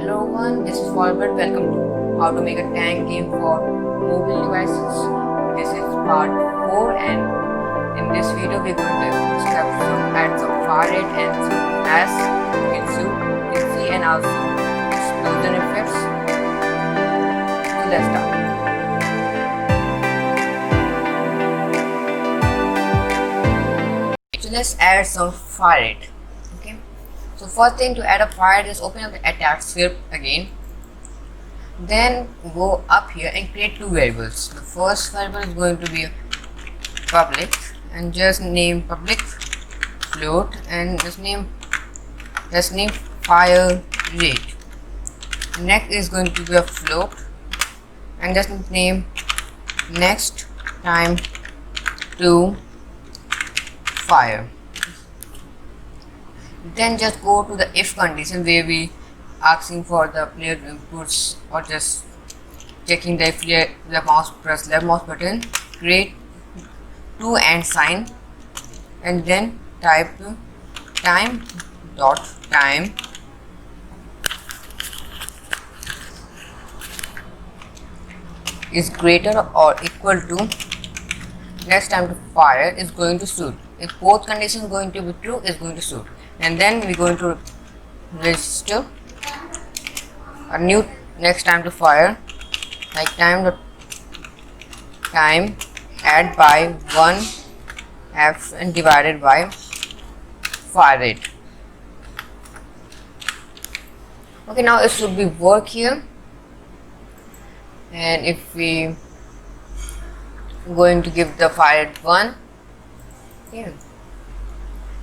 Hello everyone, this is Forward. Welcome to How to Make a Tank Game for Mobile Devices. This is part 4 and in this video we're going to add some fire rate and some as you can see and also explosion effects. So let's start. So let's add some fire rate. Okay. So first thing to add a fire rate is open up the attack script again. Then go up here and create two variables. The first variable is going to be public and just name public float and just name fire rate. Next is going to be a float and just name next time to fire. Then just go to the if condition where we asking for the player inputs or just checking the if the mouse press left mouse button, create to and sign and then type time is greater or equal to next time to fire is going to shoot. If both conditions going to be true, is going to shoot. And then we're going to register a new next time to fire, like time add by 1 f and divided by fire rate. Okay, now it should be work here. And if we going to give the fire rate 1 here,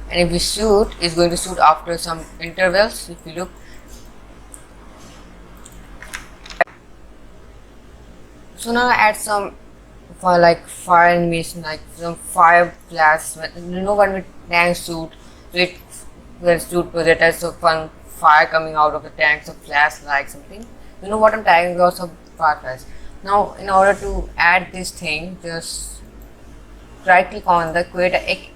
and if we shoot, it's going to shoot after some intervals. If you look, so now add some for like fire animation, like some fire flash. You know when we tank shoot, so it will shoot projectiles, so fun fire coming out of the tank, so flash like something. You know what I'm talking about, some fire flash. Now in order to add this thing, just right click on the create a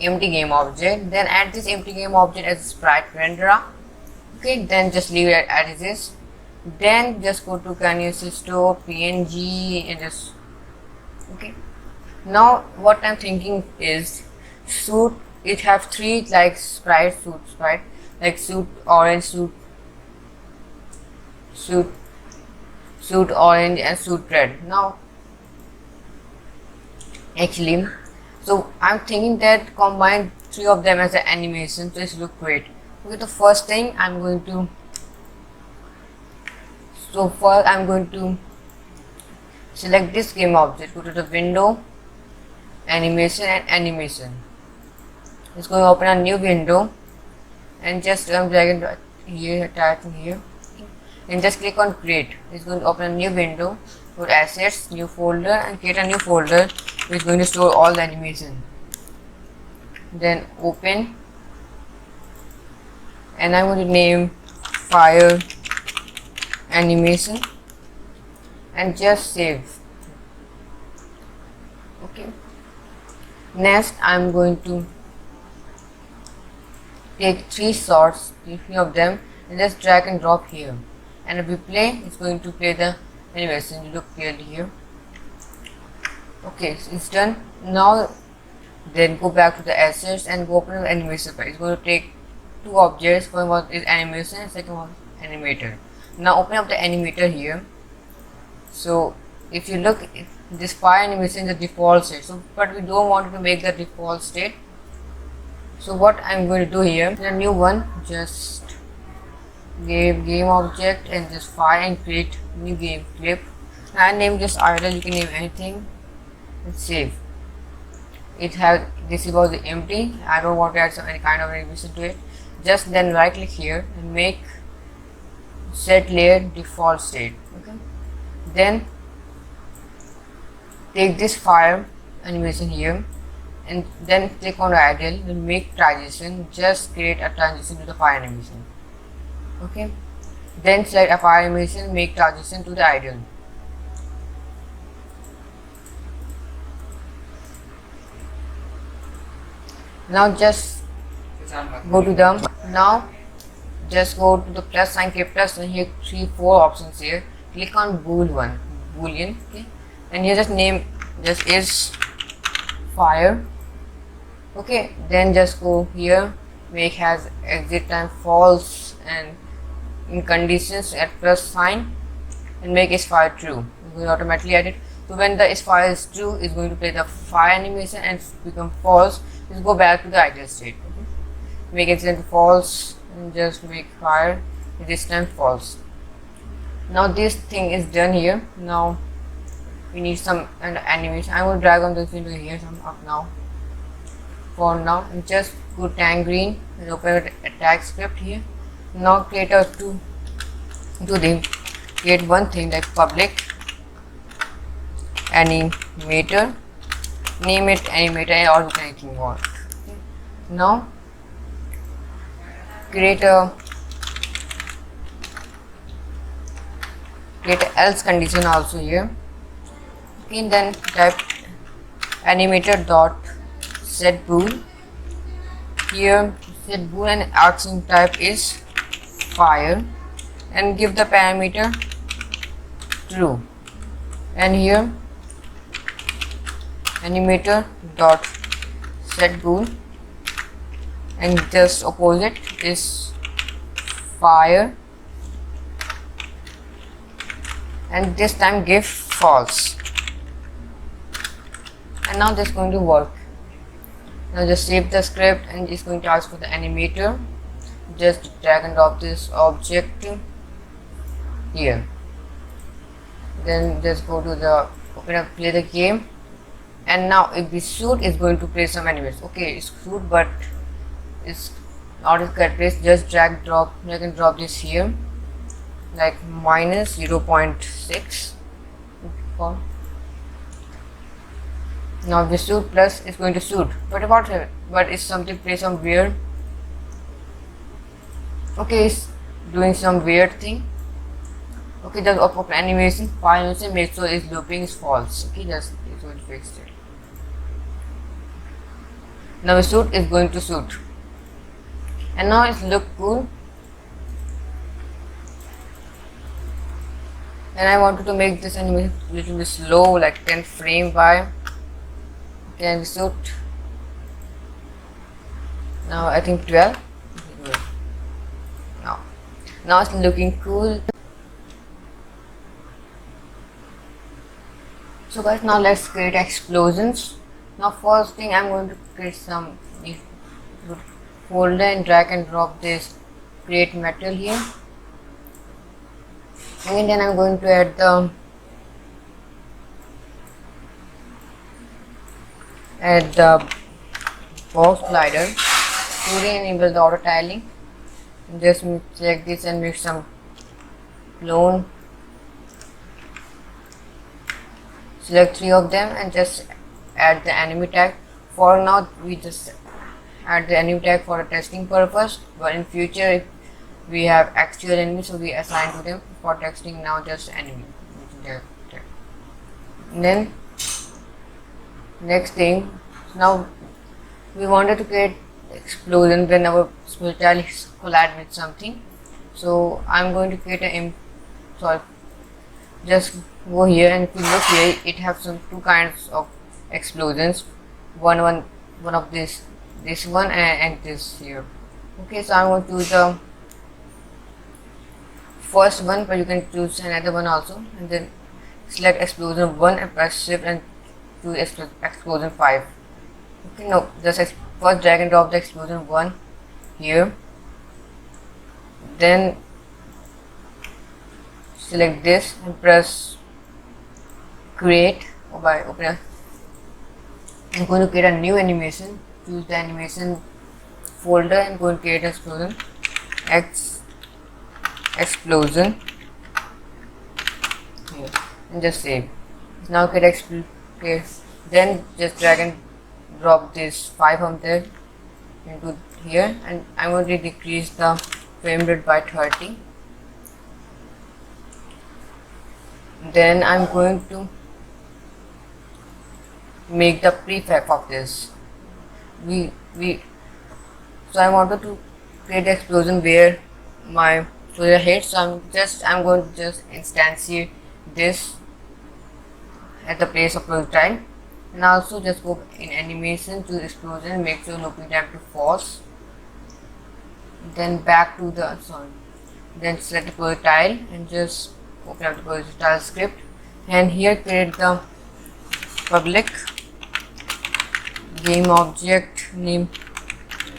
empty game object, then add this empty game object as a sprite renderer. Okay, then just leave it as it is. Then just go to Canvas Store, PNG, and just okay. Now what I'm thinking is suit. It have three like sprite, like suit orange, suit orange, and suit red. Now actually, so I'm thinking that combine three of them as an animation, so it look great. Okay, the first thing I'm going to select this game object, go to the window, animation and animation. It's going to open a new window and just drag it here, attach it here, and just click on create. It's going to open a new window, go to assets, new folder, and create a new folder which is going to store all the animation. Then open, and I'm going to name fire animation and just save. Okay, next I'm going to take three of them and just drag and drop here, and if we play, it's going to play the animation. You look clearly here. Okay, so it's done. Now then go back to the assets and go open the animation file. It's going to take two objects, one is animation and second one animator. Now open up the animator here. So if you look, this fire animation is the default state, so but we don't want to make the default state. So what I'm going to do here, in a new one, just game object and just fire and create new game clip. I name this idle, you can name anything and save. It has this is about the empty. I don't want to add any kind of animation to it. Just then right click here and make set layer default state. Okay, then take this fire animation here and then click on idle and make transition. Just create a transition to the fire animation. Okay, then select a fire animation, make transition to the idle. Now just go to them. Now just go to the plus sign, click plus, and here 4 options here. Click on boolean, okay, and here just name just is fire. Okay, then just go here, make has exit time false, and in conditions at plus sign and make is fire true. We will automatically add it. So when the is fire is true, it's going to play the fire animation, and become false, just go back to the ideal state. Okay? Make incident false and just make fire this time false. Now this thing is done here. Now we need some animation. I will drag on this window here some up now. For now, and just go tank green and open a tag script here. Now create a create one thing like public animator, name it animator or anything you want. Okay. Now create a else condition also here. Okay, and then type animator dot set bool. Here set bool and asking type is fire, and give the parameter true, and here animator dot set bool and just opposite is fire, and this time give false. And now this is going to work. Now just save the script, and it's going to ask for the animator. Just drag and drop this object here. Then just go to the open up, play the game, and now if the suit is going to play some animation. Okay, it's suit, but it's not a correct place. Just drag and drop this here, like minus 0.6. Now the suit plus is going to suit, but it's something play some weird. Okay, it's doing some weird thing. Okay, just open animation, file and make sure it's looping is false. Okay, just it's going to fix it. Now the suit is going to suit, and now it's look cool. And I wanted to make this animation a little bit slow, like 10 frame by. Okay, and the suit. Now I think 12. Now it's looking cool. So guys, now let's create explosions. Now first thing, I'm going to create some folder and drag and drop this create metal here, and then I'm going to add the box slider to enable the auto tiling. Just select this and make some clone. Select 3 of them and just add the enemy tag. For now, we just add the enemy tag for a testing purpose, but in future if we have actual enemies, so we assign to them. For testing now, just enemy. And then next thing, now we wanted to create explosion when our spirituality collide with something. So I'm going to create just go here, and if you look here, it has some 2 kinds of explosions. One of this one and this here. Okay, so I'm going to choose the first one, but you can choose another one also, and then select explosion 1 and press shift and choose explosion 5. Okay, no, just first drag and drop the explosion 1 here, then select this and press create. By open, I'm going to create a new animation. Choose the animation folder and go and create explosion explosion here, and just save. Now create then just drag and drop this 5 from there into here, and I'm going to decrease the frame rate by 30. Then I'm going to make the prefab of this. So I wanted to create the explosion where my projectile hit. So I'm going to just instantiate this at the place of projectile, and also just go in animation to explosion, make sure looping time to false, then back to the then select the projectile and just open up the projectile script, and here create the public game object, name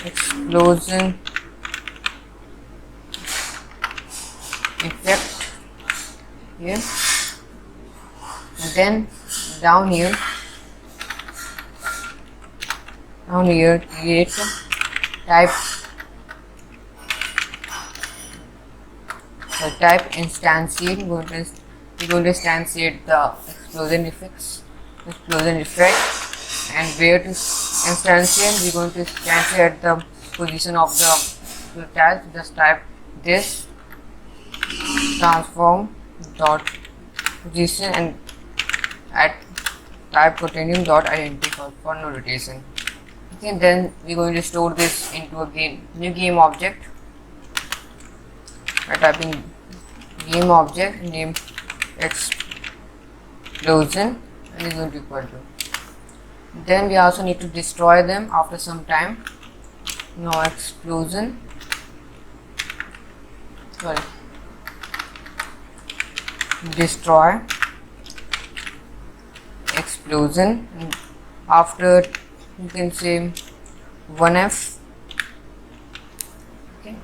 explosion effect here, and then down here create type instantiate. We're going to instantiate the explosion effect, and where to instantiate, we're going to instantiate the position of the projectile. Just type this transform dot position and at type titanium dot identifier for no rotation. Okay, then we're going to store this into a new game object by typing game object name explosion, and is going to equal to. Then we also need to destroy them after some time. Now explosion, destroy explosion, and after you can say 1F. Okay,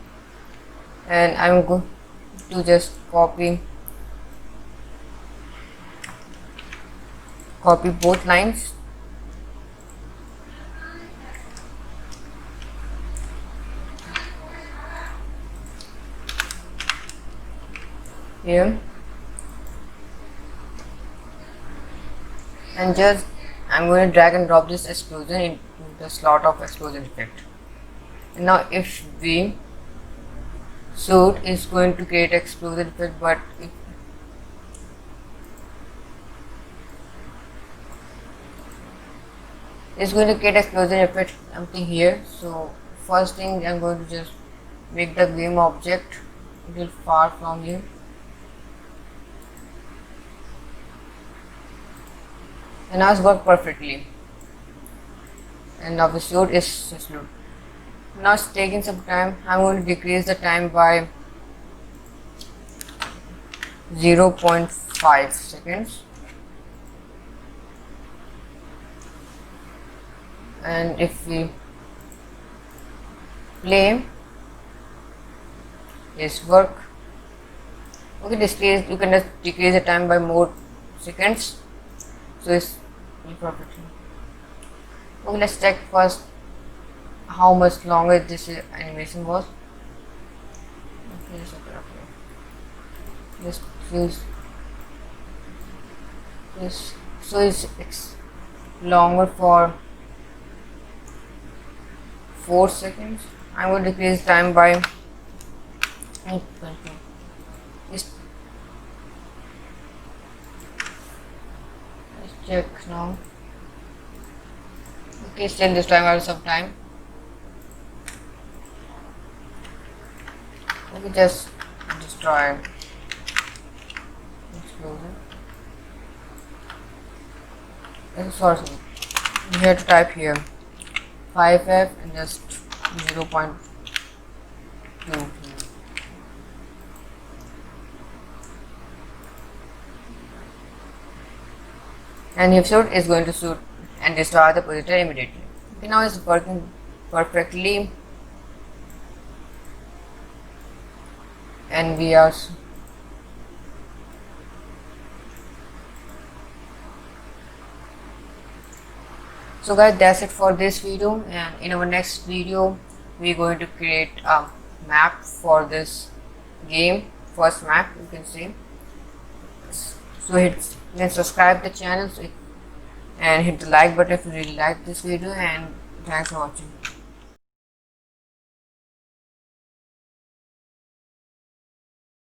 and I'm going to just copy both lines. Here, and just I'm going to drag and drop this explosion into the slot of explosion effect. And now if we suit is going to create explosion effect, but if it's going to create explosion effect something here. So first thing, I'm going to just make the game object a little far from here. And now it's worked perfectly, and now the shoot is slow. Now it's taking some time. I'm going to decrease the time by 0.5 seconds, and if we play this work, okay, displays, you can just decrease the time by more seconds. So it's perfectly. Okay, let's check first how much longer this animation was. Okay, let's choose this. So it's longer for 4 seconds. I'm going to decrease time by check now. Okay, still this time I have some time. Okay, just destroy explosion. Sorry, you have to type here 5F and just 0.2. And if shoot is going to shoot and destroy the projectile immediately. Okay, now it's working perfectly, and we are so guys, that's it for this video, and in our next video we're going to create a map for this game. First map, you can see. So then subscribe the channel and hit the like button if you really like this video, and thanks for watching.